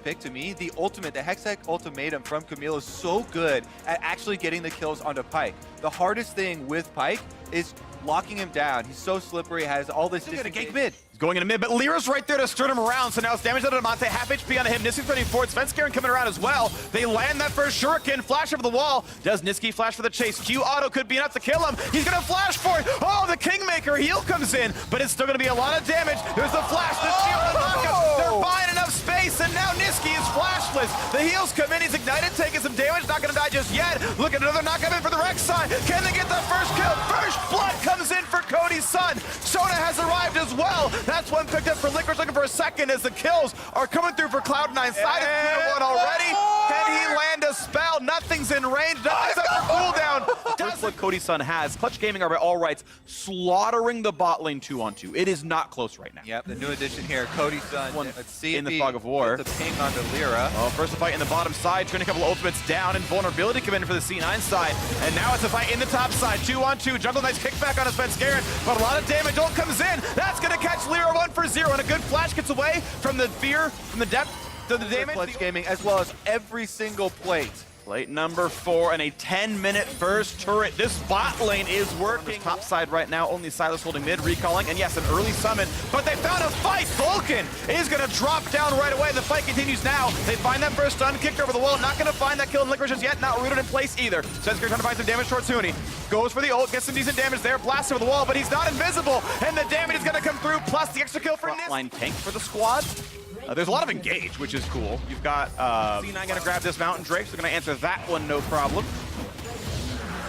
pick to me. The ultimate, the Hextech ultimatum from Camille is so good at actually getting the kills onto Pyke. The hardest thing with Pyke is locking him down. He's so slippery, has all this disengage mid. He's going into mid, but Lyra's right there to stern him around, so now it's damage to Diamante, half HP on him. Niski's running forward, Svenskeren coming around as well. They land that first shuriken, flash over the wall. Does Niski flash for the chase? Q auto could be enough to kill him. He's gonna flash for it. Oh, the Kingmaker heal comes in, but it's still gonna be a lot of damage. There's the flash, the shield, the knockup. They're buying enough space, and now Niski is flashless. The heals come in, he's ignited, taking some damage, not gonna die just yet. Look at another knockup in for the Rek'Sai. Can they get the first kill? First blood comes in for Cody's son. Sona has arrived as well. That's one picked up for Licorice, looking for a second as the kills are coming through for Cloud9. Side is 3-1 already. Can he land a spell? Nothing's in range. Nothing's up for cooldown. That's what Cody's son has. Clutch Gaming are by all rights slaughtering the bot lane 2-on-2. It is not close right now. Yep, the new addition here, Cody's son. Let's see in the fog of war. The ping onto Lyra. Well, first a fight in the bottom side, turning a couple of ultimates down, and vulnerability come in for the C9 side. And now it's a fight in the top side, 2-on-2. Jungle Knight's kickback on his Svenskeren, but a lot of damage. Ult comes in. That's going to catch Lyra 1-for-0, and a good flash gets away from the fear, from the depth to the damage. Clutch Gaming, as well as every single plate. Plate number 4 and a 10-minute first turret. This bot lane is working. Top side right now, only Silas holding mid, recalling, and yes, an early summon, but they found a fight. Vulcan is going to drop down right away. The fight continues now. They find that first stun, kicked over the wall, not going to find that kill in Licorice just yet, not rooted in place either. Svenskeren trying to find some damage towards Huni. Goes for the ult, gets some decent damage there, blasts over the wall, but he's not invisible, and the damage is going to come through, plus the extra kill for Nis. Line tank for the squad. There's a lot of engage, which is cool. You've got C9 going to grab this Mountain Drake, so they're going to answer that one no problem.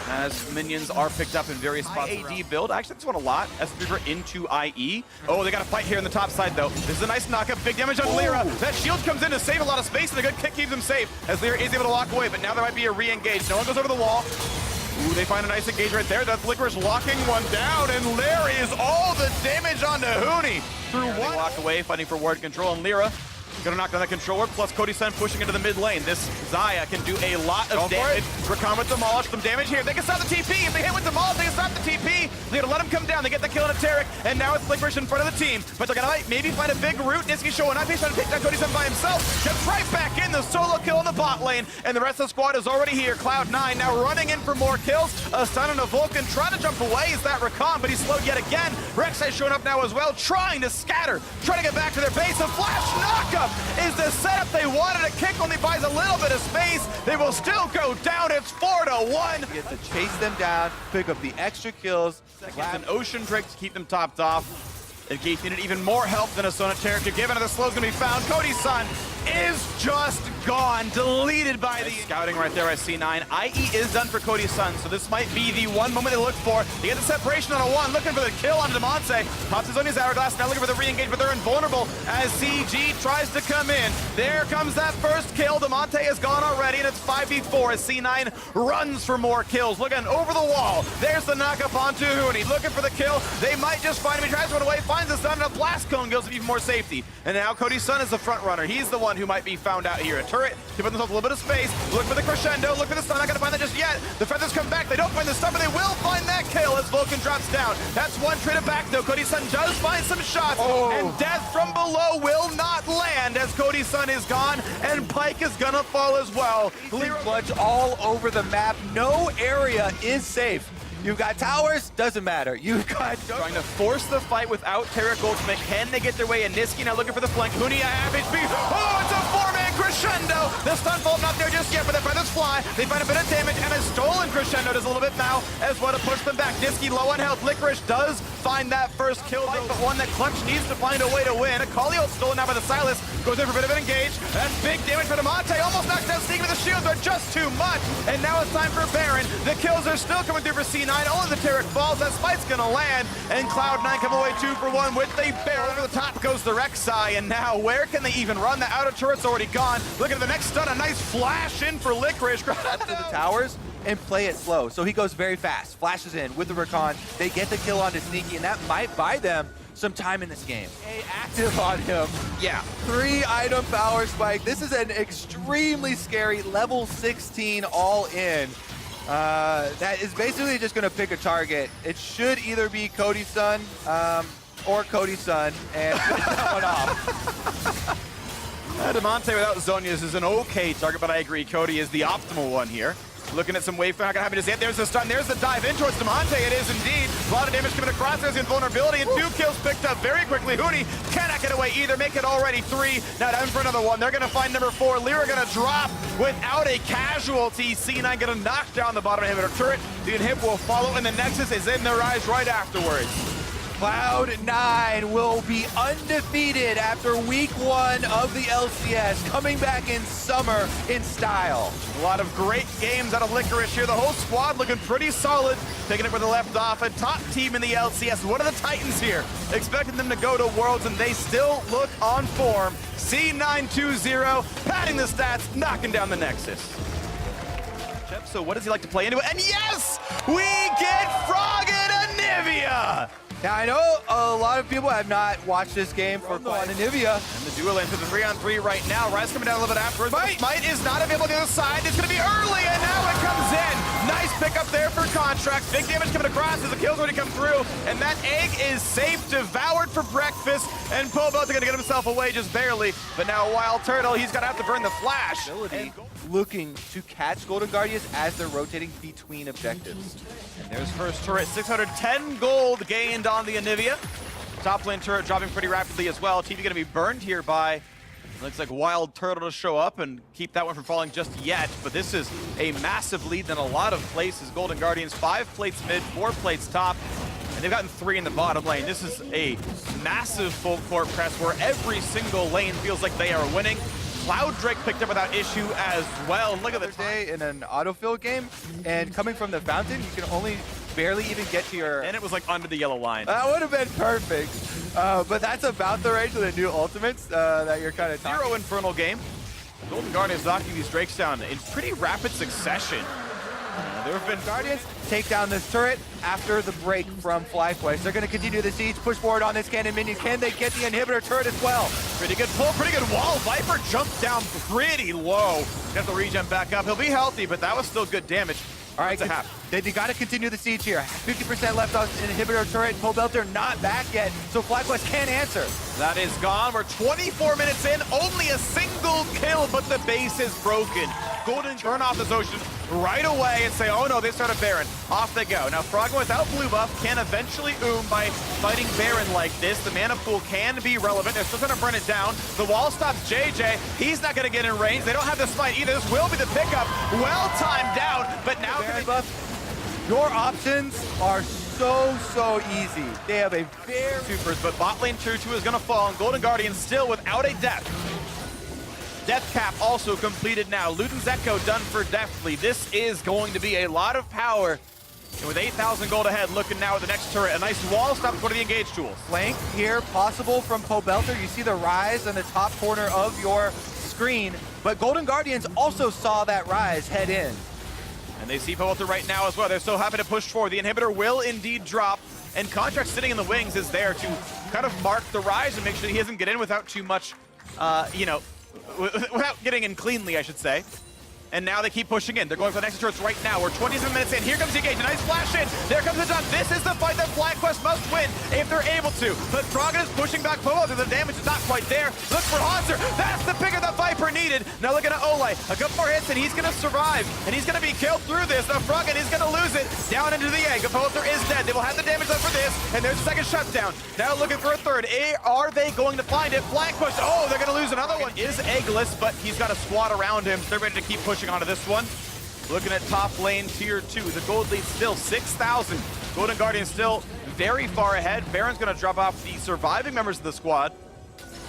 As minions are picked up in various spots. AD build. I actually like this one a lot. As Beaver into IE. Oh, they got a fight here in the top side, though. This is a nice knockup. Big damage on Lyra. That shield comes in to save a lot of space, and a good kick keeps him safe as Lyra is able to walk away, but now there might be a re-engage. No one goes over the wall. Ooh, they find a nice engage right there. That's Licorice locking one down, and there is all the damage onto Huni. Through one. Walk away, fighting for ward control, and Lyra gonna knock down that controller, plus Cody's son pushing into the mid lane. This Xayah can do a lot of damage. Rakan with Demolish, some damage here. They can stop the TP. If they hit with Demolish, they can stop the TP. They're gonna let him come down. They get the kill on a Taric, and now it's Licorice in front of the team. But they're gonna maybe find a big root. Niski showing up. He's trying to take down Cody's son by himself. Gets right back in the solo kill in the bot lane, and the rest of the squad is already here. Cloud9 now running in for more kills. A stun and a Vulcan trying to jump away. Is that Rakan? But he's slowed yet again. Rek'Sai showing up now as well, trying to scatter, trying to get back to their base. A flash knockup is the setup they wanted. A kick only buys a little bit of space. They will still go down. It's 4-1. Get to chase them down, pick up the extra kills. An Ocean Drake to keep them topped off. Engage needed even more help than a Sona Taric could give. Another slow's gonna be found. Cody's son is just gone, deleted by the scouting right there by C9. IE is done for Cody's son, so this might be the one moment they look for. They get the separation on a 1, looking for the kill on Diamante. Pops his on his hourglass, now looking for the re-engage, but they're invulnerable as CG tries to come in. There comes that first kill. Diamante is gone already, and it's 5v4 as C9 runs for more kills. Looking over the wall. There's the knockup onto Huni, looking for the kill. They might just find him. He tries to run away, finds the stun, and a blast cone goes to even more safety. And now Cody's son is the front runner. He's the one who might be found out here. A turret, give themselves a little bit of space. Look for the crescendo, look for the stun. Not gonna find that just yet. The feathers come back. They don't find the stun, but they will find that kill as Vulcan drops down. That's one traded back though. Cody's son does find some shots, and death from below will not land as Cody's son is gone, and Pyke is gonna fall as well. Clutch all over the map. No area is safe. You've got towers, doesn't matter. You've got... Trying to force the fight without Taric ultimate. Can they get their way in? Niski now looking for the flank. Huni half HP. Oh, it's a 4-man crescendo. The stun bolt not there just yet, but the feathers fly. They find a bit of damage, and a stolen crescendo does a little bit now as well to push them back. Niski low on health. Licorice does find that first kill, but one that Clutch needs to find a way to win. Akali ult stolen now by the Silas. Goes in for a bit of an engage. That's big damage for Diamante. Almost knocked down Sneak with the shields are just too much. And now it's time for Baron. The kills are still coming through for C9. Only the Taric falls. That spite's gonna land, and Cloud9 come away 2 for 1 with a barrel. Over the top goes the Rek'Sai, and now where can they even run? The outer turret's already gone. Look at the next stun. A nice flash in for Licorice. To the towers and play it slow. So he goes very fast, flashes in with the Rakan. They get the kill onto Sneaky, and that might buy them some time in this game. Active on him. Yeah. 3-item power spike. This is an extremely scary level 16 all in. That is basically just going to pick a target. It should either be Cody's son or Cody's son and finish that one off. Demonte without Zhonya's is an okay target, but I agree, Cody is the optimal one here. Looking at some wave, not gonna happen just yet. There's the stun, there's the dive in towards Demonte. It is indeed. A lot of damage coming across. There's invulnerability, and 2 kills picked up very quickly. Hootie cannot get away either. Make it already 3. Now down for another one. They're gonna find number 4. Lyra gonna drop without a casualty. C9 gonna knock down the bottom inhibitor turret. The inhib will follow, and the Nexus is in their eyes right afterwards. Cloud9 will be undefeated after week 1 of the LCS, coming back in summer in style. A lot of great games out of Licorice here. The whole squad looking pretty solid, picking it where they left off. A top team in the LCS. One of the Titans here, expecting them to go to Worlds, and they still look on form. C920, padding the stats, knocking down the Nexus. So what does he like to play into it? And yes, we get Frog and Anivia! Now, I know a lot of people have not watched this game for quite Anivia. And the duel into the 3-on-3 right now. Rise coming down a little bit afterwards. Smite is not available on the other side. It's going to be early, and now it comes in. Nice pickup there for Contract. Big damage coming across as the kills already come through. And that egg is safe, devoured for breakfast. And Pobel's going to get himself away just barely. But now Wild Turtle, he's going to have to burn the flash. Looking to catch Golden Guardians as they're rotating between objectives. And there's first turret, 610 gold gained on the Anivia. Top lane turret dropping pretty rapidly as well. TV gonna be burned here by, looks like Wild Turtle to show up and keep that one from falling just yet. But this is a massive lead in a lot of places. Golden Guardians, 5 plates mid, 4 plates top. And they've gotten 3 in the bottom lane. This is a massive full court press where every single lane feels like they are winning. Cloud Drake picked up without issue as well. Look at the day in an autofill game, and coming from the fountain, you can only barely even get to your... And it was like under the yellow line. That would have been perfect. But that's about the range of the new ultimates that you're kind of talking. 0 Infernal game. Golden Guardians knocking these Drakes down in pretty rapid succession. There have been Guardians take down this turret after the break from FlyQuest. They're going to continue the siege, push forward on this cannon minion. Can they get the inhibitor turret as well? Pretty good pull, pretty good wall. Viper jumped down pretty low. Got the regen back up. He'll be healthy, but that was still good damage. All right, they got to continue the siege here. 50% left on inhibitor turret. Pobelter not back yet, so FlyQuest can't answer. That is gone. We're 24 minutes in, only a single kill, but the base is broken. Golden turn off this ocean right away and say, oh no, they started Baron. Off they go. Now Frogma without blue buff can eventually by fighting Baron like this. The mana pool can be relevant. They're still trying to burn it down. The wall stops JJ. He's not going to get in range. They don't have the smite either. This will be the pickup. Well timed out, but now Baron buff. Your options are so easy. They have a very supers, but bot lane 2-2 is going to fall, and Golden Guardian still without a death. Death cap also completed now. Luden's Echo done for deftly. This is going to be a lot of power. And with 8,000 gold ahead, looking now at the next turret. A nice wall stop for the engage tools. Flank here possible from Pobelter. You see the rise in the top corner of your screen, but Golden Guardians also saw that rise head in. And they see Pobelter right now as well. They're so happy to push forward. The inhibitor will indeed drop. And Contract sitting in the wings is there to kind of mark the rise and make sure he doesn't get in without too much, without getting in cleanly, I should say. And now they keep pushing in. They're going for the next turrets right now. We're 27 minutes in. Here comes the engage. A nice flash in. There comes the jump. This is the fight that FlyQuest must win if they're able to. But Froggen is pushing back Pobelter. The damage is not quite there. Look for Hanser. That's the pick of the Viper needed. Now look at Olay. A couple more hits and he's going to survive. And he's going to be killed through this. Now Froggen is going to lose it. Down into the egg. Pobelter is dead. They will have the damage left for this. And there's a second shutdown. Now looking for a third. Are they going to find it? Flank push. Oh, they're going to lose another one. Is eggless, but he's got a squad around him. So they're ready to keep pushing onto this one. Looking at top lane tier 2, the gold lead still 6,000. Golden Guardian still very far ahead. Baron's going to drop off the surviving members of the squad,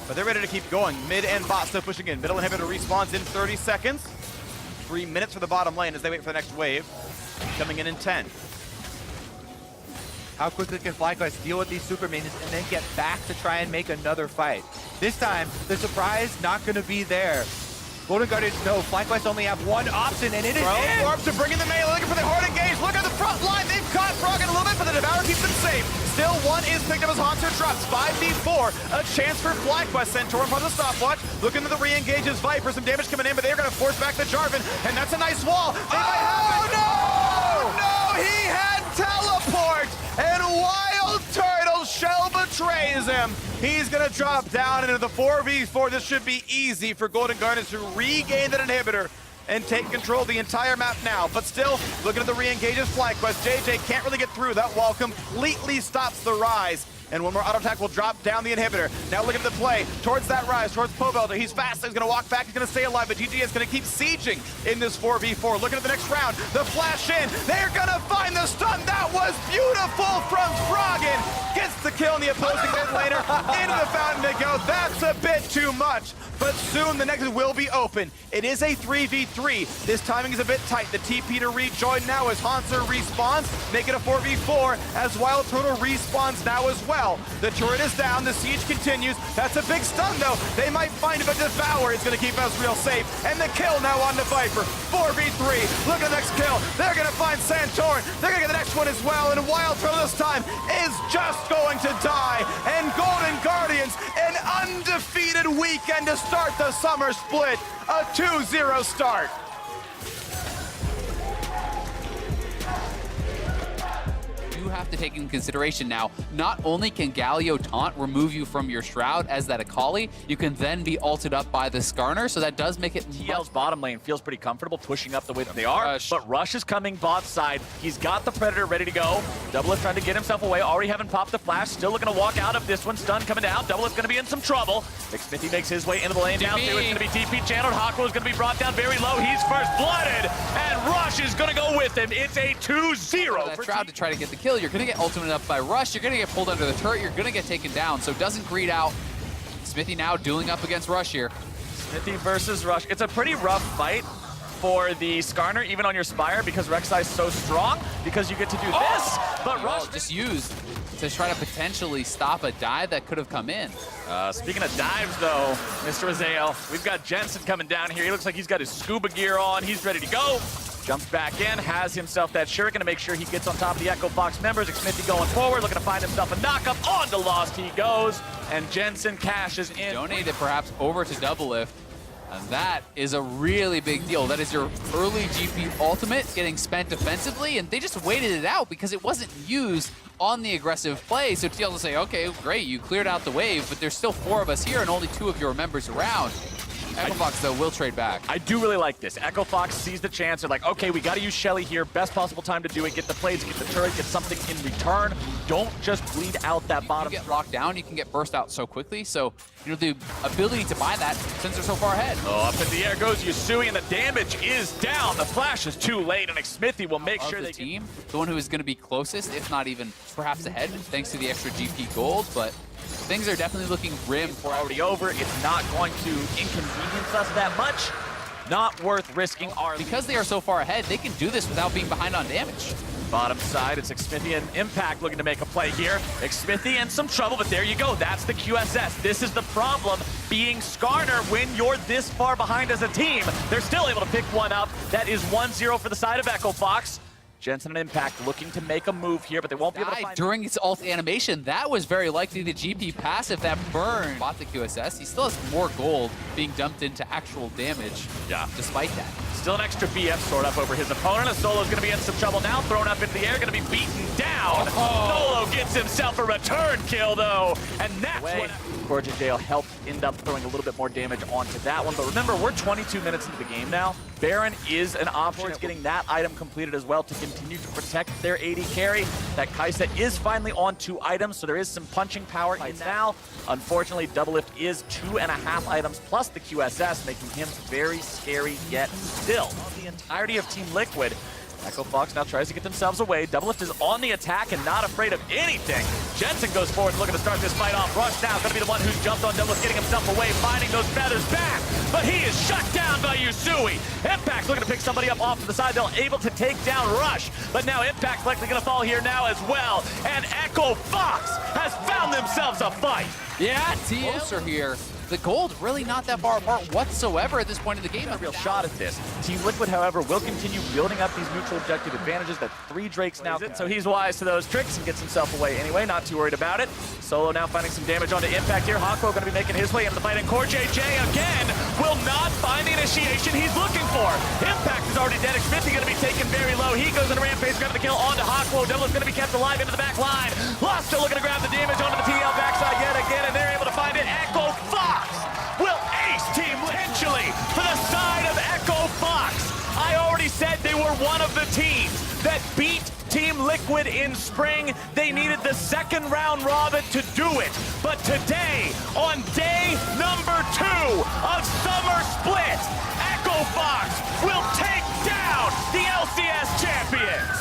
but they're ready to keep going. Mid and bot still pushing in. Middle inhibitor respawns in 30 seconds. 3 minutes for the bottom lane as they wait for the next wave. Coming in 10. How quickly can FlyQuest deal with these super minions and then get back to try and make another fight? This time, the surprise not going to be there. Golden Guardians know FlyQuest only have one option, and it is Warp to bring in the melee, looking for the hard engage. Look at the front line. They've caught Froggen a little bit, but the Devour keeps them safe. Still, one is picked up as Hanser drops. 5v4. A chance for FlyQuest. Centaur from the stopwatch. Looking to the re-engage as Viper. Some damage coming in, but they're going to force back the Jarvan, and that's a nice wall. They might have it. No! He had teleport, and Wild Turtle shell betrays him. He's gonna drop down into the 4v4. This should be easy for Golden Guardians to regain that inhibitor and take control of the entire map now. But still, looking at the re-engages FlyQuest, JJ can't really get through. That wall completely stops the rise. And one more auto attack will drop down the inhibitor. Now look at the play towards that rise, towards Pobelter. He's fast, he's gonna walk back, he's gonna stay alive, but GG is gonna keep sieging in this 4v4. Looking at the next round, the flash in, they're gonna find the stun. That was beautiful from Froggen. Gets the kill in the opposing mid laner, into the fountain they go. That's a bit too much, but soon the next will be open. It is a 3v3. This timing is a bit tight. The TP to rejoin now as Hanser respawns, make it a 4v4 as Wild Turtle respawns now as well. The turret is down, the siege continues. That's a big stun though. They might find it, but Devour is gonna keep us real safe. And the kill now on the Viper. 4v3, look at the next kill. They're gonna find Santorin. They're gonna get the next one as well. And Wild Turtle this time is just going to die. And Golden Guardians, an undefeated weekend to start the summer split. A 2-0 start. You have to take into consideration now, not only can Galio taunt remove you from your Shroud as that Akali, you can then be ulted up by the Skarner, so that does make it TL's bottom lane feels pretty comfortable pushing up the way that they are, but Rush is coming bot side. He's got the Predator ready to go. Doublelift trying to get himself away, already having popped the flash, still looking to walk out of this one. Stun coming down, Doublelift going to be in some trouble. Smithy makes his way into the lane down through. It's going to be TP channeled. Hawkwo is going to be brought down very low. He's first blooded, and Rush is going to go with him. It's a 2-0. That Shroud to try to get the kill. You're going to get ultimated up by Rush. You're going to get pulled under the turret. You're going to get taken down. So doesn't greed out. Smithy now dueling up against Rush here. Smithy versus Rush. It's a pretty rough fight for the Skarner, even on your Spire, because Rek'Sai is so strong, because you get to do this, but Rush just used to try to potentially stop a dive that could have come in. Speaking of dives, though, Mr. Azael, we've got Jensen coming down here. He looks like he's got his scuba gear on. He's ready to go. Jumps back in, has himself that shuriken to make sure he gets on top of the Echo Fox members. Smithy going forward, looking to find himself a knock-up. On to Lost he goes, and Jensen cashes in. Donated perhaps over to Doublelift, and that is a really big deal. That is your early GP ultimate getting spent defensively, and they just waited it out because it wasn't used on the aggressive play. So TL will say, okay, great, you cleared out the wave, but there's still 4 of us here and only 2 of your members around. Echo Fox, though, will trade back. I do really like this. Echo Fox sees the chance. They're like, okay, we got to use Shelly here. Best possible time to do it. Get the plays, get the turret, get something in return. Don't just bleed out that bottom. You get locked down, you can get burst out so quickly. So, you know, the ability to buy that since they're so far ahead. Oh, up in the air goes Yusui, and the damage is down. The flash is too late, and Smithy will make sure the team, the one who is going to be closest, if not even perhaps ahead, thanks to the extra GP gold, but things are definitely looking grim. We're already over. It's not going to inconvenience us that much. Not worth risking our... Because they are so far ahead, they can do this without being behind on damage. Bottom side, it's Xmithy and Impact looking to make a play here. Xmithy in some trouble, but there you go. That's the QSS. This is the problem being Skarner when you're this far behind as a team. They're still able to pick one up. That is 1-0 for the side of Echo Fox. Jensen and Impact looking to make a move here, but they won't be able to find... During its ult animation, that was very likely the GP passive that burned. Bought the QSS. He still has more gold being dumped into actual damage. Yeah. Despite that. Still an extra BF sword up over his opponent. A Solo's going to be in some trouble now. Thrown up into the air, going to be beaten down. Solo gets himself a return kill, though. And that's what... Gorgeous Dale helped end up throwing a little bit more damage onto that one. But remember, we're 22 minutes into the game now. Baron is an option. It's getting that item completed as well to continue to protect their AD carry. That Kaisa is finally on 2 items, so there is some punching power in now. Unfortunately, Doublelift is 2.5 items plus the QSS, making him very scary yet still. The entirety of Team Liquid. Echo Fox now tries to get themselves away. Doublelift is on the attack and not afraid of anything. Jensen goes forward looking to start this fight off. Rush now going to be the one who's jumped on Doublelift, getting himself away, finding those feathers back. But he is shut down by Yusui. Impact's looking to pick somebody up off to the side. They're able to take down Rush. But now Impact's likely going to fall here now as well. And Echo Fox has found themselves a fight. Yeah, closer here. The gold really not that far apart whatsoever at this point in the game. A real shot at this. Team Liquid, however, will continue building up these neutral objective advantages that 3 Drakes now can. So he's wise to those tricks and gets himself away anyway, not too worried about it. Solo now finding some damage onto Impact here. Hawkwo going to be making his way into the fight, and Core JJ again will not find the initiative. initiation he's looking for. Impact is already dead. Xfinity going to be taken very low. He goes into Rampage, grabbing the kill onto Hawkwo. Double is going to be kept alive into the back line. Lost still looking to grab the damage onto the TL backside yet again, and they're able to find it. Echo Fox will ace Team potentially for the side of Echo Fox. I already said they were one of the teams that beat Team Liquid in spring. They needed the second round robin to do it. But today, on day number 2 of Summer Split, Echo Fox will take down the LCS champions.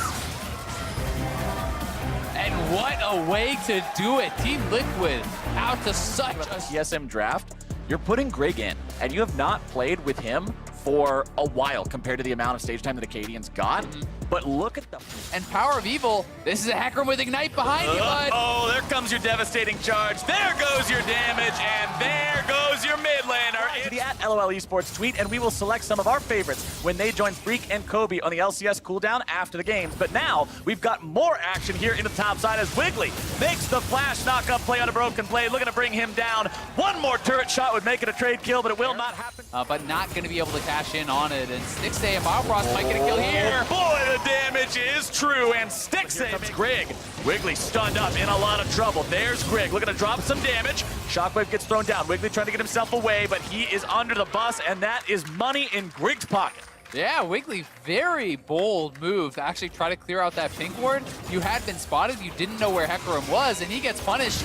And what a way to do it. Team Liquid out to such a TSM draft. You're putting Greg in, and you have not played with him for a while compared to the amount of stage time that Acadians got. But look at the... And Power of Evil, this is a Hecarim with Ignite behind you, bud. Oh, there comes your devastating charge. There goes your damage, and there goes your mid laner. It's the @LOL Esports tweet, and we will select some of our favorites when they join Freak and Kobe on the LCS cooldown after the games. But now, we've got more action here in the top side as Wiggly makes the flash knock-up play on a Broken Blade, looking to bring him down. One more turret shot would make it a trade kill, but it will not happen. But not going to be able to cash in on it. And Stixay and Biofrost might get a kill here. Boy, the damage is true, and Stixay comes Greg. Wiggly stunned up, in a lot of trouble. There's Greg looking to drop some damage. Shockwave gets thrown down. Wiggly trying to get himself away, but he is under the bus, and that is money in Greg's pocket. Yeah, Wiggly, very bold move to actually try to clear out that pink ward. You had been spotted, you didn't know where Hecarim was, and he gets punished.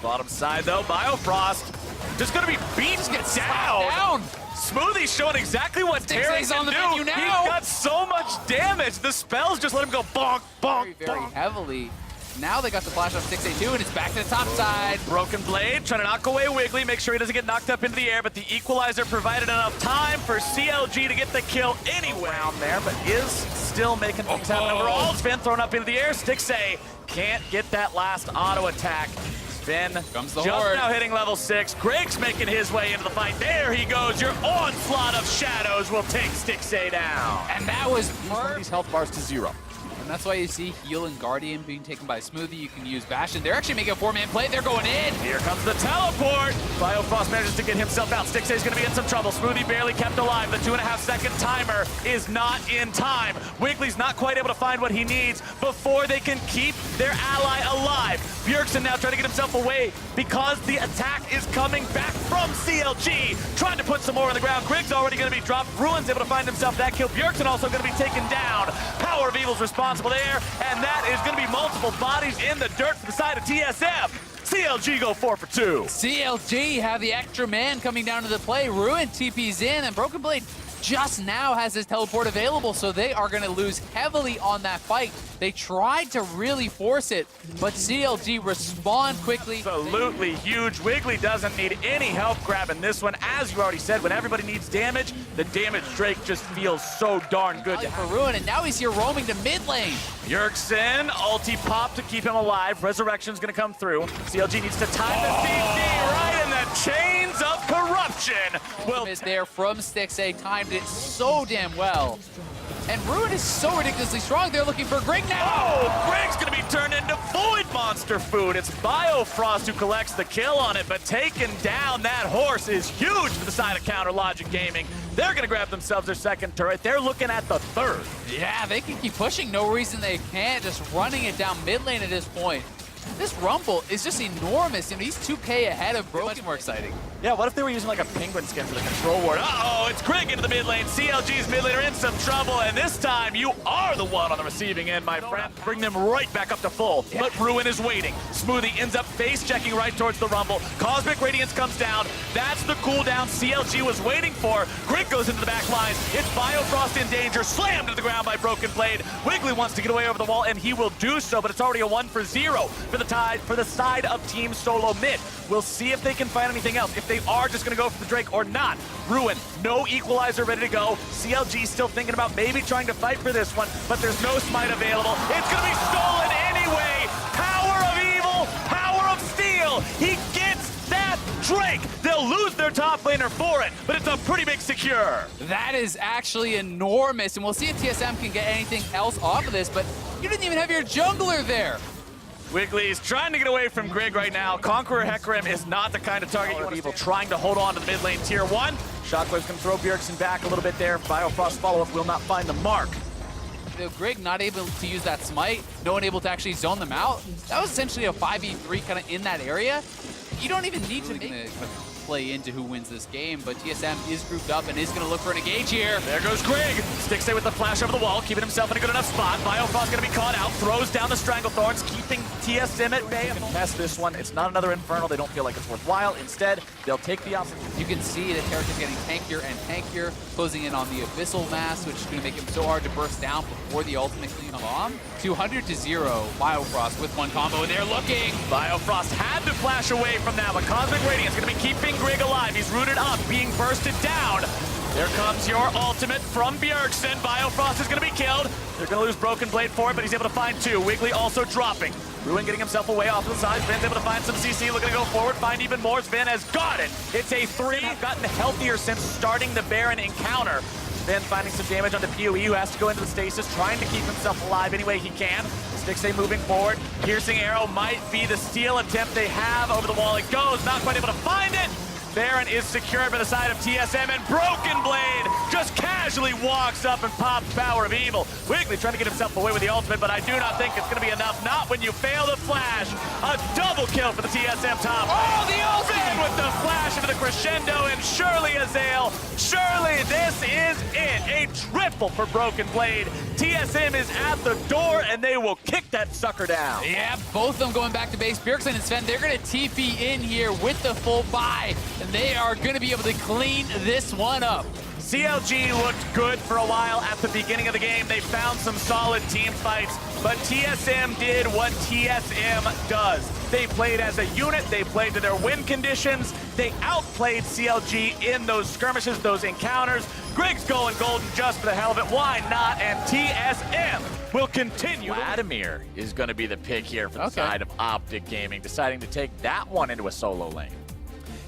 Bottom side, though, Biofrost just going to be beat down. Smoothie's showing exactly what Terry can on the do. menu now. He's got so much damage. The spells just let him go bonk, bonk, Very bonk. heavily. Now they got the flash off 682, and it's back to the top side. Broken Blade trying to knock away Wiggly, make sure he doesn't get knocked up into the air, but the equalizer provided enough time for CLG to get the kill anyway. Around there, but is still making things happen overall. Sven thrown up into the air. Stixay can't get that last auto attack. Sven comes the just horde. now hitting level 6. Greg's making his way into the fight. There he goes. Your onslaught of shadows will take Stixay down. And that was These health bars to 0. And that's why you see Heal and Guardian being taken by Smoothie. You can use Bastion. They're actually making a 4-man play. They're going in. Here comes the teleport. Biofrost manages to get himself out. Stixay's going to be in some trouble. Smoothie barely kept alive. The 2.5-second timer is not in time. Wiggly's not quite able to find what he needs before they can keep their ally alive. Bjergsen now trying to get himself away because the attack is coming back from CLG. Trying to put some more on the ground. Grig's already going to be dropped. Ruin's able to find himself that kill. Bjergsen also going to be taken down. Power of Evil's responsible there, and that is going to be multiple bodies in the dirt for the side of TSM. CLG go 4 for 2. CLG have the extra man coming down to the play. Ruin TP's in, and Broken Blade just now has his teleport available, so they are going to lose heavily on that fight. They tried to really force it, but CLG respond quickly. Absolutely huge. Wiggly doesn't need any help grabbing this one. As you already said, when everybody needs damage, the damage Drake just feels so darn good. For Ruin, and now he's here roaming to mid lane. Bjergsen, ulti pop to keep him alive. Resurrection's gonna come through. CLG needs to time the CD right in the chains of corruption. Well, Is there from Stixay, timed it so damn well. And Ruin is so ridiculously strong, they're looking for Greg now. oh, Greg's gonna be turned into Void Monster food. It's Biofrost who collects the kill on it, but taking down that horse is huge for the side of Counter Logic Gaming. They're gonna grab themselves their second turret. They're looking at the third. Yeah, they can keep pushing, no reason they can't, just running it down mid lane at this point. This Rumble is just enormous. I mean, he's 2K ahead of Broken. Much more exciting. Yeah, what if they were using like a penguin skin for the control ward? Uh-oh, it's Greg into the mid lane. CLG's mid laner in some trouble, and this time you are the one on the receiving end, my friend. Bring them right back up to full, but Ruin is waiting. Smoothie ends up face-checking right towards the Rumble. Cosmic Radiance comes down. That's the cooldown CLG was waiting for. Greg goes into the back line. It's Biofrost in danger, slammed to the ground by Broken Blade. Wiggly wants to get away over the wall, and he will do so, but it's already a 1 for 0 for the side of Team Solo Mid. We'll see if they can find anything else, if they are just going to go for the Drake or not. Ruin, no equalizer ready to go. CLG still thinking about maybe trying to fight for this one, but there's no smite available. It's going to be stolen anyway. Power of Evil, Power of Steel. He gets that Drake. They'll lose their top laner for it, but it's a pretty big secure. That is actually enormous, and we'll see if TSM can get anything else off of this, but you didn't even have your jungler there. Wiggly's trying to get away from Grig right now. Conqueror Hecarim is not the kind of target you want to be able trying to hold on to the mid lane tier 1. Shockwave's going to throw Bjergsen back a little bit there. Biofrost follow-up will not find the mark. Grig not able to use that smite, no one able to actually zone them out. That was essentially a 5v3 kind of in that area. You don't even need to make play into who wins this game, but TSM is grouped up and is going to look for an engage here. There goes Grig. Stixxay with the flash over the wall, keeping himself in a good enough spot. Biofrost going to be caught out, throws down the Stranglethorns, keeping TSM at bay. Contest this one. It's not another Infernal. They don't feel like it's worthwhile. Instead, they'll take the option. You can see the character's getting tankier and tankier, closing in on the Abyssal Mass, which is going to make him so hard to burst down before the ultimate clean bomb. 200 to 0, Biofrost with one combo, and they're looking. Biofrost had to flash away from that, but Cosmic Radiance going to be keeping Grig alive. He's rooted up, being bursted down. There comes your ultimate from Bjergsen. Biofrost is going to be killed. They're going to lose Broken Blade for it, but he's able to find 2. Wiggly also dropping. Ruin getting himself away off to the side. Sven's able to find some CC, looking to go forward, find even more. Sven has got it. It's a 3. Gotten healthier since starting the Baron encounter. Sven finding some damage on the PoE, who has to go into the stasis, trying to keep himself alive any way he can. Stixxay moving forward. Piercing arrow might be the steal attempt they have. Over the wall it goes, not quite able to find it. Baron is secured by the side of TSM, and Broken Blade just casually walks up and pops Power of Evil. Wiggly trying to get himself away with the ultimate, but I do not think it's going to be enough. Not when you fail the flash. A double kill for the TSM top. Oh, the ultimate! With the flash into the crescendo, and surely Azael, surely this is it. A triple for Broken Blade. TSM is at the door, and they will kick that sucker down. Yeah, both of them going back to base. Bjergsen and Sven, they're going to TP in here with the full buy, and they are going to be able to clean this one up. CLG looked good for a while at the beginning of the game. They found some solid team fights, but TSM did what TSM does. They played as a unit, they played to their win conditions, they outplayed CLG in those skirmishes, those encounters. Grig's going golden just for the hell of it, why not? And TSM will continue. Vladimir is going to be the pick here for the side of Optic Gaming, deciding to take that one into a solo lane.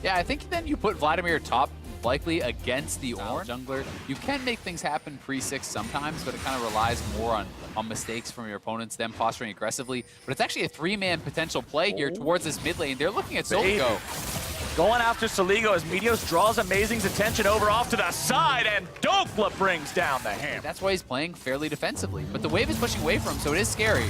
Yeah, I think then you put Vladimir top likely against the Ornn jungler. You can make things happen pre-6 sometimes, but it kind of relies more on mistakes from your opponents, them posturing aggressively. But it's actually a 3-man potential play here towards this mid lane. They're looking at Soligo. Going after Soligo as Meteos draws Amazing's attention over off to the side, and Dokla brings down the hammer. That's why he's playing fairly defensively. But the wave is pushing away from him, so it is scary.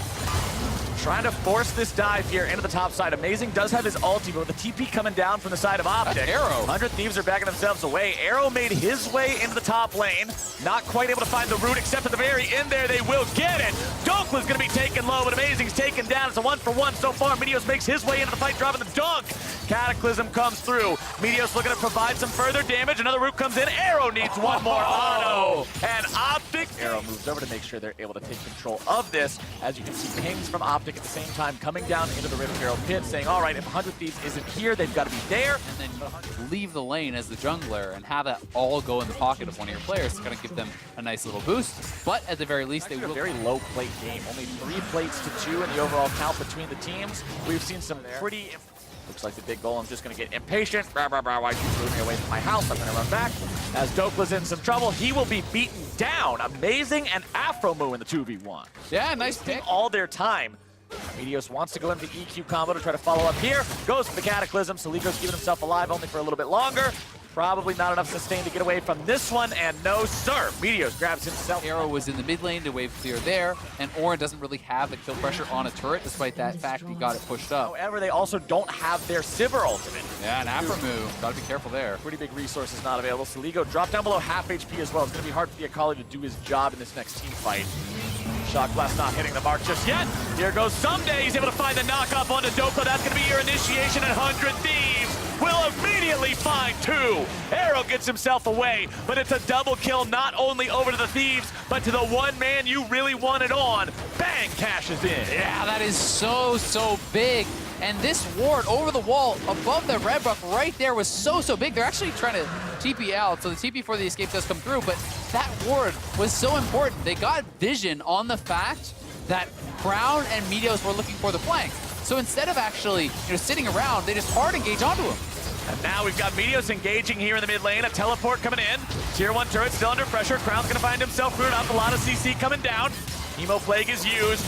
Trying to force this dive here into the top side. Amazing does have his ulti, but with the TP coming down from the side of Optic. Arrow. 100 Thieves are backing themselves away. Arrow made his way into the top lane. Not quite able to find the root, except at the very end there, they will get it. Dokla's going to be taken low, but Amazing's taken down. It's a 1-for-1 so far. Meteos makes his way into the fight, dropping the dunk. Cataclysm comes through. Meteos looking to provide some further damage. Another root comes in. Arrow needs one more auto. And Optic. Arrow moves over to make sure they're able to take control of this. As you can see, pings from Optic at the same time coming down into the Rift Barrel pit, saying, all right, if 100 Thieves isn't here, they've got to be there. And then you leave the lane as the jungler and have that all go in the pocket of one of your players to kind of give them a nice little boost. But at the very least, they will. A very low plate game. Only 3 plates to 2 in the overall count between the teams. We've seen some pretty... Looks like the big golem's just going to get impatient. Why you threw me away from my house? I'm going to run back. As Dokla's in some trouble, he will be beaten down. Amazing and Afromoo in the 2v1. Yeah, nice pick. All their time. Meteos wants to go into the EQ combo to try to follow up here. Goes for the Cataclysm. Soligo's keeping himself alive only for a little bit longer. Probably not enough sustain to get away from this one, and no sir. Meteos grabs himself. Arrow was in the mid lane to wave clear there, and Ornn doesn't really have the kill pressure on a turret, despite that fact he got it pushed up. However, they also don't have their Sivir ultimate. Yeah, and Afromoo. Gotta be careful there. Pretty big resources not available. Soligo dropped down below half HP as well. It's going to be hard for the Akali to do his job in this next team fight. Shock Blast not hitting the mark just yet. Here goes Someday. He's able to find the knockoff onto Dokla. That's going to be your initiation at 100 Thieves. Will immediately find 2. Arrow gets himself away, but it's a double kill not only over to the Thieves, but to the one man you really wanted on. Bang, cashes in. Yeah, that is so big. And this ward over the wall above the red buff right there was so big. They're actually trying to TP out, so the TP for the escape does come through, but that ward was so important. They got vision on the fact that Brown and Meteos were looking for the flank. So instead of actually sitting around, they just hard engage onto him. And now we've got Meteos engaging here in the mid lane. A teleport coming in. Tier 1 turret still under pressure. Crown's going to find himself rooted up. A lot of CC coming down. Emo Plague is used.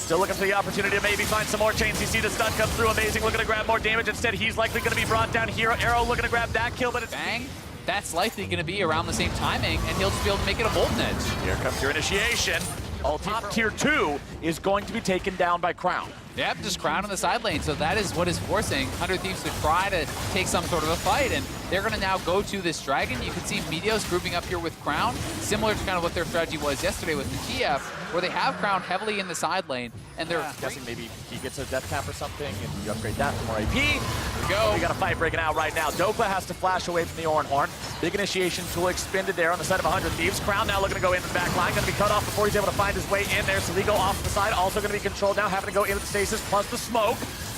Still looking for the opportunity to maybe find some more chains. You see the stun come through. Amazing looking to grab more damage. Instead, he's likely going to be brought down here. Arrow looking to grab that kill, but it's... Bang. That's likely going to be around the same timing, and he'll just be able to make it a Bolton Edge. Here comes your initiation. Top tier 2 is going to be taken down by Crown. Yep, just Crown in the side lane. So that is what is forcing 100 Thieves to try to take some sort of a fight. And they're going to now go to this Dragon. You can see Meteos grouping up here with Crown, similar to kind of what their strategy was yesterday with the TF, where they have Crown heavily in the side lane. And they're guessing maybe he gets a death cap or something, and you upgrade that for more AP. Here we go. We got a fight breaking out right now. Dokla has to flash away from the Oran Horn. Big initiation tool expended there on the side of 100 Thieves. Crown now looking to go into the back line. Going to be cut off before he's able to find his way in there. Saligo off to the side, also going to be controlled now, having to go into the stasis plus the smoke.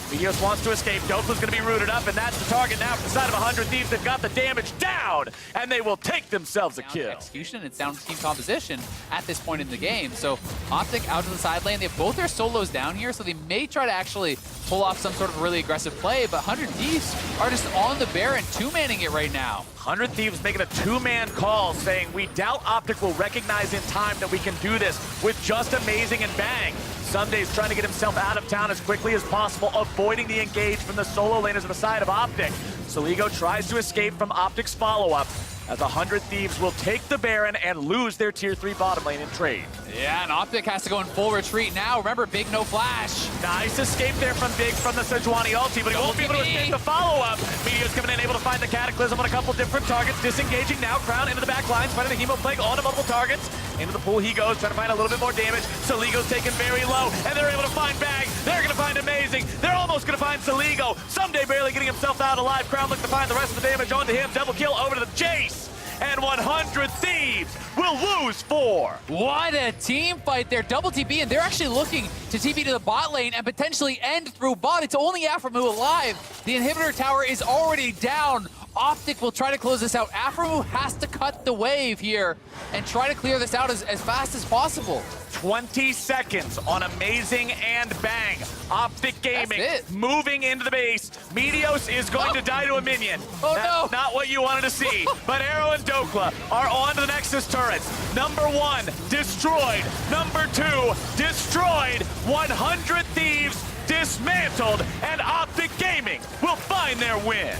Meteos wants to escape. Dokla's going to be rooted up, and that's the target now from the side of 100 Thieves. They've got the damage down, and they will take themselves a kill. Execution, it's down to team composition at this point in the game. So Optic out to the side lane. They have both their solos down here, so they may try to actually pull off some sort of really aggressive play, but 100 Thieves are just on the Baron, two-manning it right now. 100 Thieves making a two-man call, saying we doubt Optic will recognize in time that we can do this with just Amazing and Bang. Sunday's trying to get himself out of town as quickly as possible, avoiding the engage from the solo laners on the side of Optic. Saligo tries to escape from Optic's follow-up, as 100 Thieves will take the Baron and lose their tier 3 bottom lane in trade. Yeah, and Optic has to go in full retreat now. Remember, Big no flash. Nice escape there from Big from the Sejuani ulti, but he won't be able to escape the follow-up. Meteo's coming in, able to find the Cataclysm on a couple different targets, disengaging now. Crown into the back lines, finding the Hemo Plague onto multiple targets. Into the pool he goes, trying to find a little bit more damage. Saligo's taken very low, and they're able to find Bang. They're going to find Amazing. They're almost going to find Saligo. Someday barely getting himself out alive. Crown looking to find the rest of the damage onto him. Double kill over to the Jace. And 100 Thieves will lose 4. What a team fight there. Double TP, and they're actually looking to TP to the bot lane and potentially end through bot. It's only Aphromoo alive. The inhibitor tower is already down. Optic will try to close this out. Aphromoo has to cut the wave here and try to clear this out as fast as possible. 20 seconds on Amazing and Bang. Optic Gaming moving into the base. Meteos is going to die to a minion. Oh, That's no. not what you wanted to see. But Arrow and Dokla are on to the Nexus turrets. Number 1, destroyed. Number 2, destroyed. 100 Thieves dismantled, and Optic Gaming will find their win.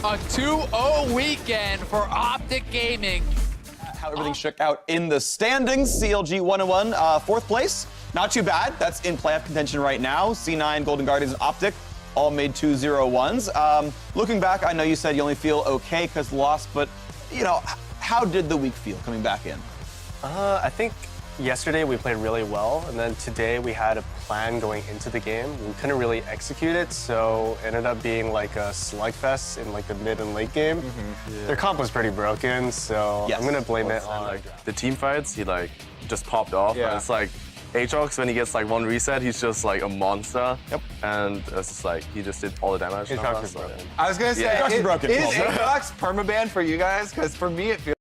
A 2-0 weekend for Optic Gaming. How everything shook out in the standings. CLG 1-1, fourth place. Not too bad. That's in playoff contention right now. C9, Golden Guardians, and Optic all made 2-0-1s. Looking back, I know you said you only feel okay because lost, but you know, how did the week feel coming back in? I think yesterday we played really well, and then today we had a plan going into the game. We couldn't really execute it, so it ended up being like a slugfest in like the mid and late game. Their comp was pretty broken, so I'm gonna blame it on the team fights. He like just popped off. Yeah. And it's like Aatrox, when he gets like one reset, he's just like a monster. Yep. And it's just like he just did all the damage. Aatrox is broken. I was going to say, Aatrox is broken. Is Aatrox permaban for you guys? Because for me, it feels